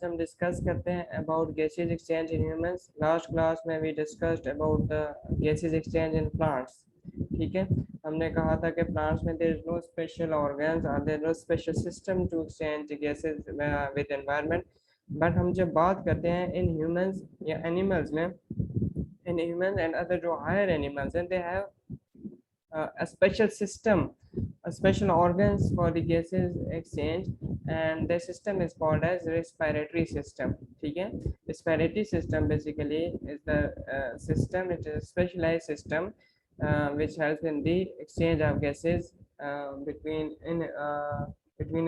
हम डिस्कस करते हैं about gases exchange in humans. Last class में we discussed about the gases exchange in plants. ठीक है, हमने कहा था कि प्लांट्स में there is no special organs और there no special system to exchange gases with environment. But हम जब बात करते हैं इन ह्यूमंस या एनिमल्स में, इन ह्यूमंस एंड अदर जो हायर एनिमल्स हैं, they have a special system, a special organs for the gases exchange, and the system is called as respiratory system. ठीक है, respiratory system basically is the system, it is a specialized system which helps in the exchange of gases between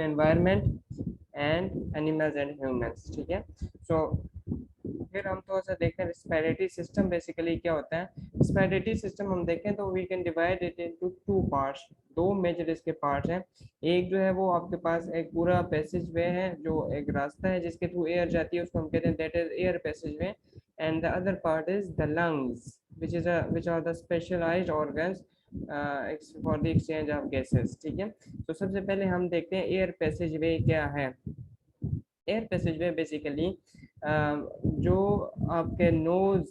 environment and animals and humans. ठीक है, so फिर हम थोड़ा सा देखते हैं रिस्पायरेटरी सिस्टम बेसिकली क्या होता है। रिस्पायरेटरी सिस्टम हम देखें तो we can divide it into two parts. दो मेजर इसके पार्ट्स हैं। एक जो है वो आपके पास एक पूरा पैसेज वे है, जो एक रास्ता है जिसके थ्रू एयर जाती है, उसको हम कहते हैं that is air passage way. And the other part is the lungs which are the specialised organs for the exchange of gases. ठीक है, तो सबसे पहले हम देखते हैं एयर पैसेज वे क्या है। एयर पैसेज वे बेसिकली जो आपके नोज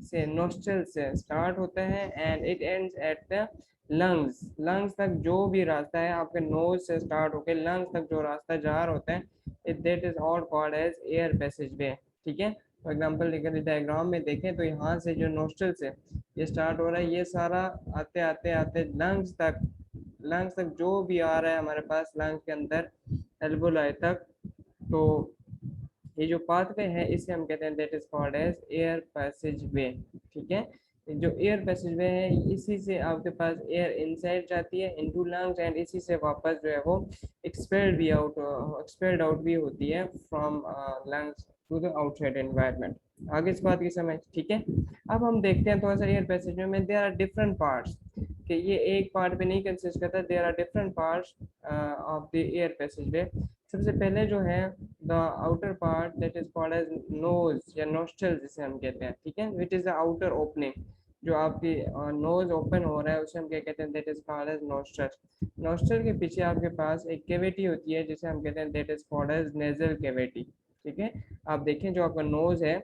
से, नोस्ट्रल से स्टार्ट होता है and it ends at the lungs. Lungs तक जो भी रास्ता है आपके नोज से स्टार्ट होकर लंग्स तक जो रास्ता जा रहा होता है, it that is all called as air passage way. ठीक है, फॉर एग्जाम्पल अगर डायग्राम में देखें तो यहाँ से जो नोस्ट्रल से ये स्टार्ट हो रहा है, ये सारा आते आते आते लंग्स तक जो भी आ रहा है हमारे पास लंग्स के अंदर एल्वोलाई तक, तो ये जो पाथवे है इसे हम कहते हैं that is called as air passage way. ठीक है, जो एयर पैसेज वे है इसी से आपके पास एयर इनसाइड जाती है इनटू लंग्स एंड इसी से वापस जो है वो एक्सपेल्ड आउट भी होती है from lungs to the outside environment. आगे इस बात की समझ। ठीक है, अब हम देखते हैं थोड़ा सा एयर पैसेज में देयर आर डिफरेंट पार्ट्स, कि ये एक पार्ट पे नहीं कंसिस्ट करता, there are different parts of the air passage way. सबसे पहले जो है the outer part that is called as nose या नोस्ट्रल जिसे हम कहते हैं। ठीक है, which is the outer opening, जो आपकी नोज ओपन हो रहा है उसे हम क्या कहते हैं, that is called as nostril. Nostril के पीछे आपके पास एक कैविटी होती है जिसे हम कहते हैं that is called as nasal cavity. ठीक है, आप देखें जो आपका नोज है,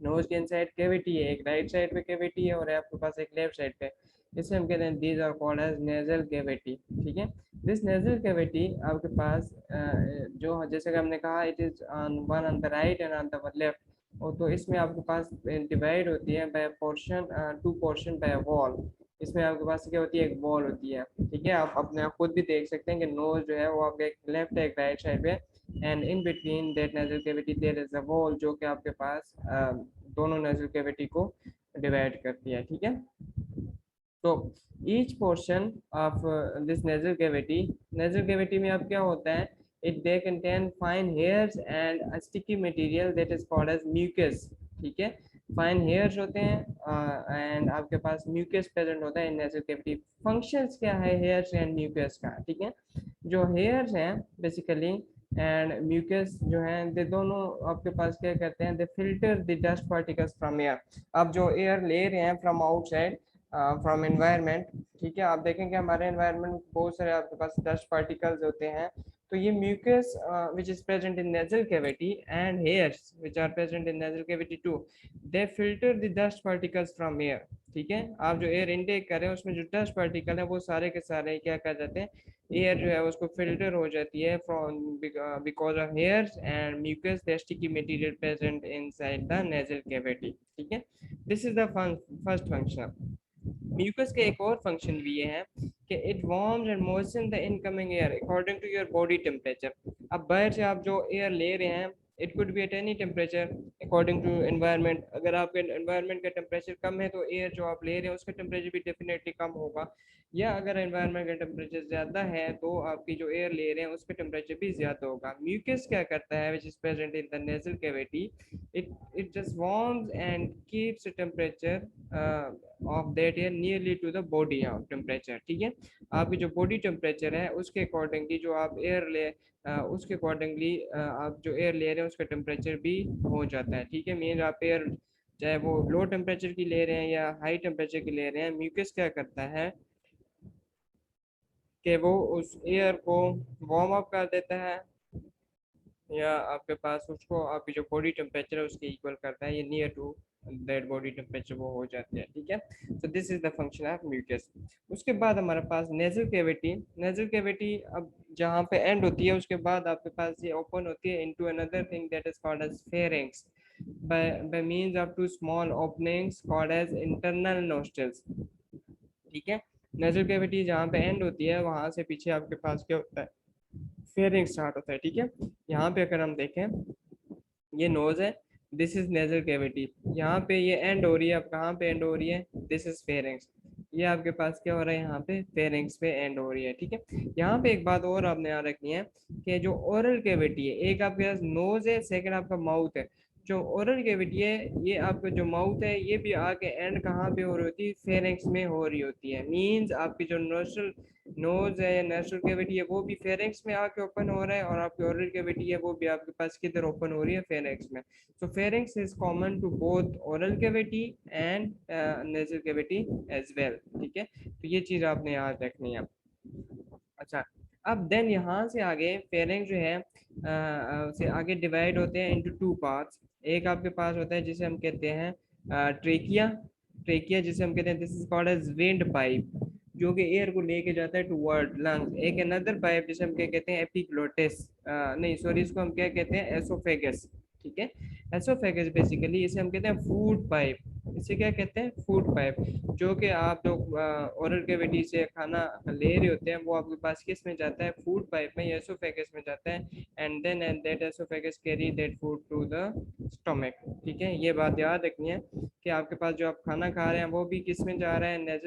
नोज के इनसाइड कैविटी है, एक राइट साइड पे कैविटी है और आपके पास एक लेफ्ट साइड पे, इसे हम कहते हैं these are called as nasal cavity. ठीक है, दिस नेजल कैविटी आपके पास जो जैसे कि हमने कहा it is on one on the right and on the left, और तो इसमें आपके पास डिवाइड होती है by portion, two portion by wall. इसमें आपके पास क्या होती है, एक वॉल होती है। ठीक है, आप अपने आप खुद भी देख सकते हैं कि नोज जो है वो आपके एक लेफ्ट है एक राइट साइड पे, and in between that nasal cavity there is a wall जो कि आपके पास दोनों नेजल कैविटी को डिवाइड करती है। ठीक है, तो each portion of this nasal cavity में अब क्या होता है, it they contain fine hairs and a sticky material that is called as mucus. ठीक है, फाइन हेयर्स होते हैं एंड आपके पास म्यूकस प्रेजेंट होता है इन नेजल कैविटी। फंक्शंस क्या है हेयर्स एंड म्यूकस का। ठीक है, जो हेयर्स हैं बेसिकली एंड म्यूकस जो हैं, दे दोनों आपके पास क्या करते हैं, they filter the dust particles from air. आप जो एयर ले रहे हैं फ्रॉम आउटसाइड, फ्रॉम एनवायरनमेंट, ठीक है, आप देखेंगे हमारे एनवायरनमेंट में बहुत सारे आपके पास डस्ट पार्टिकल्स होते हैं, तो ये mucus which is present in nasal cavity and hairs which are present in nasal cavity too, they filter the dust particles from air. ठीक है, आप जो एयर इनटेक कर रहे हैं उसमें जो डस्ट पार्टिकल है वो सारे के सारे क्या कर जाते हैं, एयर जो है उसको फिल्टर हो जाती है from because of hairs and mucus the sticky material present inside the nasal cavity. ठीक है, this is the first function. Mucus के एक और फंक्शन भी ये है कि it warms and moisten the incoming air according to your body temperature. अब बाहर से आप जो एयर ले रहे हैं, it could be at any temperature according to environment. अगर आपके एनवायरनमेंट का टेम्परेचर कम है तो एयर जो आप ले रहे हैं उसका टेम्परेचर भी डेफिनेटली कम होगा, या अगर एनवायरनमेंट का टेम्परेचर ज़्यादा है तो आपकी जो एयर ले रहे हैं उसका टेम्परेचर भी ज़्यादा होगा। म्यूकस क्या करता है which is present in the nasal cavity, it just warms and keeps the temperature of that air nearly to the body temperature। ठीक है, आपकी जो बॉडी टेम्परेचर है उसके अकॉर्डिंगली जो आप एयर ले उसके अकॉर्डिंगली आप जो एयर ले रहे हैं उसका टेम्परेचर भी हो जाता है। ठीक है, मीन आप एयर चाहे वो लो टेम्परेचर की ले रहे हैं या हाई टेम्परेचर की ले रहे हैं, म्यूकस क्या करता है कि वो उस एयर को वार्म अप कर देता है या आपके पास उसको आपकी जो बॉडी टेम्परेचर है उसके इक्वल करता है, ये near to that body temperature वो हो जाती है, ठीक है। So this is the function of mucus. उसके बाद हमारे पास नेजल कैविटी। नेजल कैविटी अब जहाँ पे एंड होती है उसके बाद आपके पास ये ओपन होती है into another thing that is called as pharynx by means of two small openings called as internal nostrils, ठीक है। नेजल कैविटी जहाँ पे एंड होती है वहां से पीछे आपके पास क्या होता है, फेयरिंग स्टार्ट होता है, ठीक है। यहाँ पे अगर हम देखें ये नोज है, दिस इज नेजल कैविटी, यहाँ पे ये एंड हो रही है, अब कहाँ पे एंड हो रही है, दिस इज फेरिंग्स। ये आपके पास क्या हो रहा है, यहाँ पे फेरिंग्स पे एंड हो रही है, ठीक है। यहाँ पे एक बात और आपने याद रखनी है कि जो ओरल कैविटी है, एक आपके पास नोज है, सेकंड आपका माउथ है। जो ओरल कैविटी है ये आपका जो माउथ है ये भी आके एंड कहाँ पे हो रही होती है, फेरिंग्स में हो रही होती है। मींस आपकी जो नोस्ट्रल नोज है या नेशनल कैविटी है वो भी फेरिंग्स में आके ओपन हो रहा है, और आपकी ओरल कैविटी है वो भी आपके पास किधर ओपन हो रही है, फेरिंग्स में। So pharynx is common to both oral cavity and nasal cavity as well, ठीक है। तो ये चीज आपने याद रखनी है। अच्छा, अब देन यहाँ से आगे फेरिंग जो है से आगे डिवाइड होते हैं इनटू टू पार्ट्स। एक आपके पास होता है जिसे हम कहते हैं ट्रेकिया। ट्रेकिया जिसे हम कहते हैं this is called as wind pipe, जो कि एयर को लेके जाता है टुवर्ड लंग्स। एक अनदर पाइप जिसे हम क्या कहते हैं एपिग्लोटिस, नहीं सॉरी, इसको हम क्या कहते हैं एसोफेगस, ठीक है। एसोफेगस बेसिकली इसे हम कहते हैं फूड पाइप। इसे क्या कहते हैं, फूड पाइप। जो कि आप जो ओरल कैविटी से खाना ले रहे होते हैं वो आपके पास किस में जाता है, फूड पाइप में, एसोफेगस में जाता है। And then and that oesophagus carry that food to the stomach, ठीक है। ये बात याद रखनी है कि आपके पास जो आप खाना खा रहे हैं वो भी किस में जा रहा है,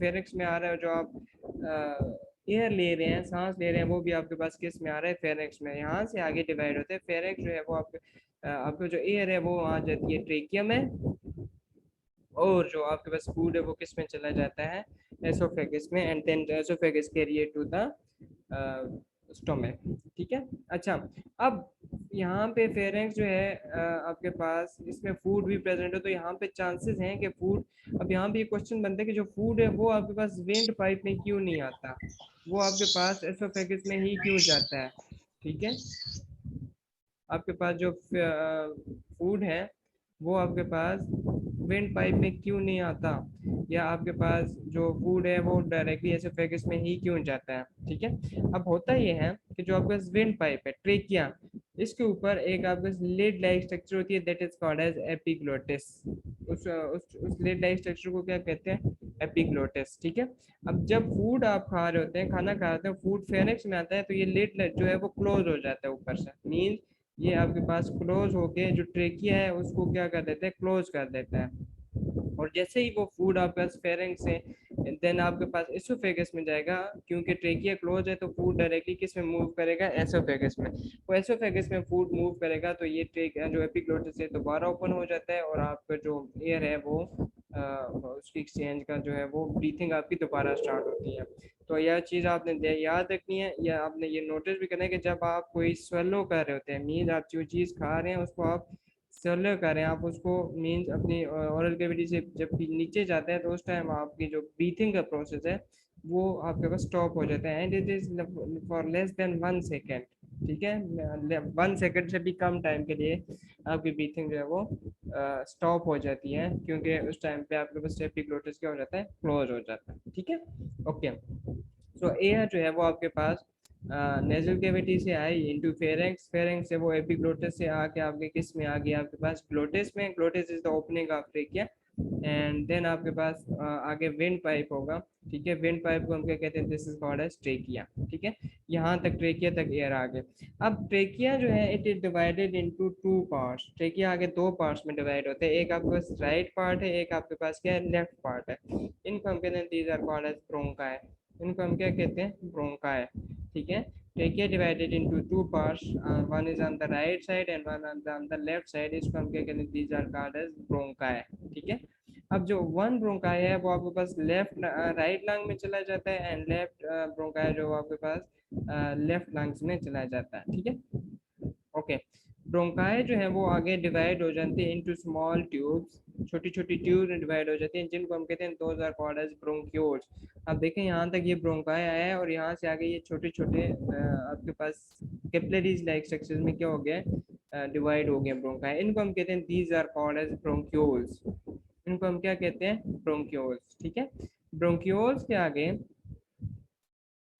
फेरिक्स में आ रहा है। जो आप एयर ले रहे हैं, सांस ले रहे हैं, वो भी आपके पास किस में आ रहा है, फेरिक्स में। यहाँ से आगे डिवाइड होते हैं। फेरिक्स जो है वो आपके आपको जो एयर है वो आ जाती है ट्रेकियम में, और जो आपके पास फूड है वो किस में चला जाता है, एसोफेगस में। And then oesophagus carry to the stomach, ठीक है। अच्छा, अब यहाँ पे फेरेंक्स जो है आपके पास इसमें फूड भी प्रेजेंट है, तो यहाँ पे चांसेस हैं कि फूड, अब यहाँ पे क्वेश्चन बनता है कि जो फूड है वो आपके पास वेंट पाइप में क्यों नहीं आता, वो आपके पास एसोफेगस में ही क्यों जाता है, ठीक है। आपके पास जो फूड है वो आपके पास वेंट पाइप में क्यों नहीं आता, या आपके पास जो फूड है वो डायरेक्टली एसोफेगस में ही क्यों जाता है, ठीक है। अब होता ये है कि जो आपके पास वेंट पाइप है ट्रेकिया, इसके ऊपर एक आपके पास लेड लाइक स्ट्रक्चर होती है that is called as epiglottis. उस लेड लाइक स्ट्रक्चर को क्या कहते हैं, एपिग्लोटिस, ठीक है। अब जब फूड आप खा रहे होते हैं, खाना खा रहे होते हैं, फूड फेरिक्स में आता है, तो ये लेड जो है वो क्लोज हो जाता है ऊपर से। मीन ये आपके पास क्लोज होके जो ट्रेकिया है उसको क्या कर देता है, क्लोज कर देता है। और जैसे ही वो फूड आपके पास फेरिंग्स से देन आपके पास एसोफेगस में जाएगा, क्योंकि ट्रेकिया क्लोज है तो फूड डायरेक्टली किस में मूव करेगा, एसोफेगस में। वो एसोफेगस में फूड मूव करेगा तो ये ट्रेक जो एपिग्लोटिस है दोबारा ओपन हो जाता है, और आपका जो एयर है वो उसकी एक्सचेंज का जो है वो ब्रीथिंग आपकी दोबारा स्टार्ट होती है। तो यह चीज़ आपने याद रखनी है, या आपने ये नोटिस भी करना है कि जब आप कोई स्वेलो कर रहे होते हैं, मीन आप जो चीज़ खा रहे हैं उसको आप सर्व करें, आप उसको मीन्स अपनी ओरल कैविटी से जब भी नीचे जाते हैं तो उस टाइम आपकी जो ब्रीथिंग का प्रोसेस है वो आपके पास स्टॉप हो जाता है। And it is for less than 1 second, ठीक है। 1 सेकेंड से भी कम टाइम के लिए आपकी ब्रीथिंग जो है वो स्टॉप हो जाती है, क्योंकि उस टाइम पे आपके पास एपिग्लोटिस क्या हो जाता है, क्लोज हो जाता है, ठीक है। ओके, सो एयर जो है वो आपके पास नेजल कैविटी से आई इनटू फेरेंक्स, फेरेंक्स से वो एपिग्लोटिस से आके आपके किस में आ गया, आपके पास ग्लोटिस में। Glottis is the opening of trachea. And then आपके पास आगे विंड पाइप होगा, ठीक है। विंड पाइप को हम क्या कहते हैं, this is called as trachea, ठीक है। यहाँ तक ट्रेकिया तक एयर आ गए। अब ट्रेकिया जो है it is divided into two parts. Trachea आगे दो पार्ट्स में डिवाइड होते हैं, एक आपके पास राइट पार्ट है, एक आपके पास क्या है, लेफ्ट पार्ट है। इनको हम कहते हैं these are called as bronchi. इनको हम क्या कहते हैं, ब्रोंकाई, ठीक है। Trachea divided into two parts, one is on the right side and one on the left side. इसको हम क्या कहते हैं, these are called as bronchi, ठीक है। अब जो वन ब्रोंकाई है वो आपके पास लेफ्ट राइट लंग में चला जाता है, एंड लेफ्ट ब्रोंकाई जो आपके पास लेफ्ट लंग्स में चला जाता है, ठीक है। ओके, ब्रोंकाई जो है वो आगे डिवाइड हो जाती है इनटू स्मॉल ट्यूब्स। छोटी छोटी ट्यूब में डिवाइड हो जाती हैं जिनको हम कहते हैं those are called as bronchioles. अब देखें यहाँ तक ये ब्रोंकाई आया है, और यहाँ से आगे ये छोटे छोटे आपके पास कैपिलरीज लाइक स्ट्रक्चर्स में क्या हो गया, डिवाइड हो गया ब्रोंकाई, इनको हम कहते हैं these are called as bronchioles, इनको हम क्या कहते हैं, ब्रोंक्यूल्स। ठीक है, ब्रोंक्यूल्स के आगे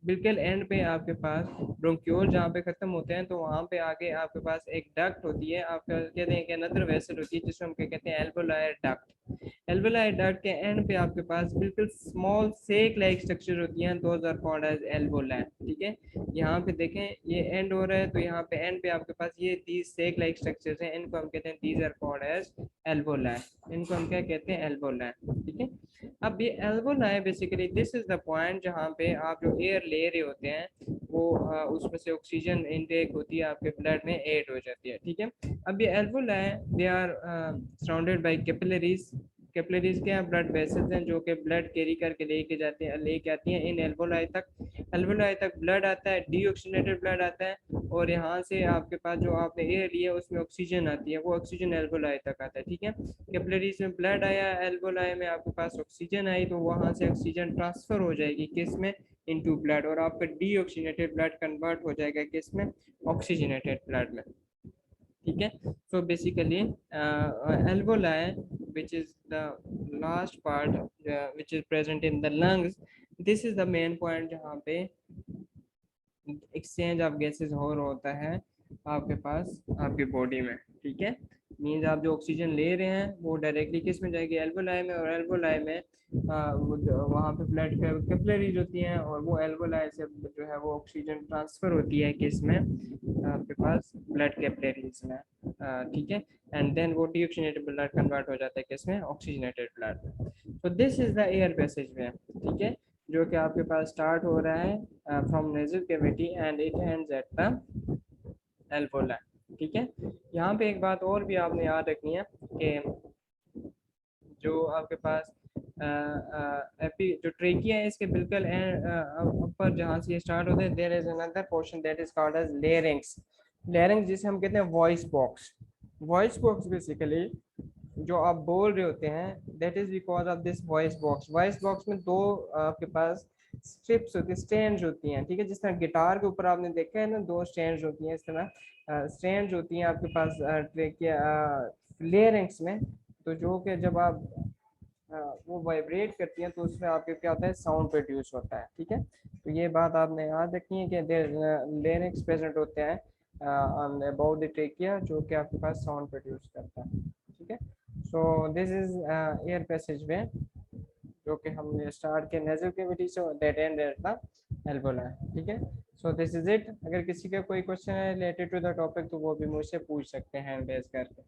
बिल्कुल एंड पे आपके पास ब्रोंक्यूल जहाँ पे खत्म होते हैं तो वहाँ पे आगे आपके पास एक डक्ट होती है, आपका कहते हैं कि अनदर वेसल होती है जिसको हम क्या कहते हैं, एल्वोलायर डक्ट। एल्वोलायर डक्ट के एंड पे आपके पास बिल्कुल स्मॉल सेक लाइक स्ट्रक्चर होती हैं, those are called as alveoli. ठीक है, यहाँ पे देखें ये एंड हो रहा है तो यहाँ पे एंड पे आपके पास ये दीज सेक लाइक स्ट्रक्चर्स हैं, इनको हम कहते हैं these are called as alveoli, इनको हम क्या कहते हैं, एल्वोलाई। ठीक है, अब ये alveoli basically this is the point जहाँ पे आप जो एयर ले रहे होते हैं वो उसमें से ऑक्सीजन इनटेक होती है आपके ब्लड में ऐड हो जाती है। ठीक है, अब ये alveoli they are surrounded by capillaries, capillaries के ब्लड वेसल्स हैं जो कि ब्लड कैरी करके लेके आती हैं इन एल्वोलाई तक। एल्वोलाई तक ब्लड आता है, डीऑक्सीजनेटेड ब्लड आता है, और यहाँ से आपके पास जो आपने एयर लिया उसमें ऑक्सीजन आती है, वो ऑक्सीजन एल्वोलाई तक आता है। ठीक है, कैपिलरीज में ब्लड आया, एल्वोलाई में आपके पास ऑक्सीजन आई, तो वहाँ से ऑक्सीजन ट्रांसफर हो जाएगी किस में, इनटू ब्लड, और आपका डीऑक्सीजनेटेड ब्लड कन्वर्ट हो जाएगा किस में, ऑक्सीजनेटेड ब्लड में। ठीक है, so basically alveoli which is the last part which is present in the lungs, this is the main point जहाँ पे एक्सचेंज ऑफ गैसेस हो रहा होता है आपके पास आपकी बॉडी में। ठीक है, मीन्स आप जो ऑक्सीजन ले रहे हैं वो डायरेक्टली किस में जाएगी, एल्वोलाई में, और एल्वोलाई में वहाँ पे ब्लड कैपिलरीज होती हैं, और वो एल्वोलाई से जो है वो ऑक्सीजन ट्रांसफर होती है किस में, आपके पास ब्लड कैपिलरीज में। ठीक है, एंड देन वो डीऑक्सीजनेटेड ब्लड कन्वर्ट हो जाता है किस में, ऑक्सीजनेटेड ब्लड में। तो this is the air passage way. ठीक है, जो कि आपके पास स्टार्ट हो रहा है from nasal cavity and it ends at the alveoli. ठीक है, यहाँ पे एक बात और भी आपने याद रखनी है कि जो आपके पास एपी जो ट्रेकिया है इसके बिल्कुल ऊपर जहाँ से ये स्टार्ट होते हैं, there is another portion that is called as larynx. Larynx जिसे हम कहते हैं voice box. Voice box basically जो आप बोल रहे होते हैं that is because of this voice box. Voice box में दो आपके पास स्ट्रिप्स होती है, स्ट्रैंड्स होती हैं। ठीक है, जिस तरह गिटार के ऊपर आपने देखा है ना, दो स्ट्रैंड्स होती हैं, इस तरह स्ट्रैंड्स होती हैं आपके पास ट्रेकिया लेरिंग्स में। तो जो कि जब आप वो वाइब्रेट करती हैं तो उसमें आपके क्या होता है, साउंड प्रोड्यूस होता है। ठीक है, तो ये बात आपने याद रखनी है कि लेरिंग्स प्रेजेंट होते हैं अबाउट द ट्रेकिया जो कि आपके पास साउंड प्रोड्यूस करता है। ठीक है, so this is air passage वे जो कि हमने स्टार्ट किया नेजल कैविटी से, that and at the alveoli. ठीक है, सो दिस इज इट। अगर किसी का कोई क्वेश्चन है रिलेटेड टू द टॉपिक तो वो भी मुझसे पूछ सकते हैं हैंड रेज करके।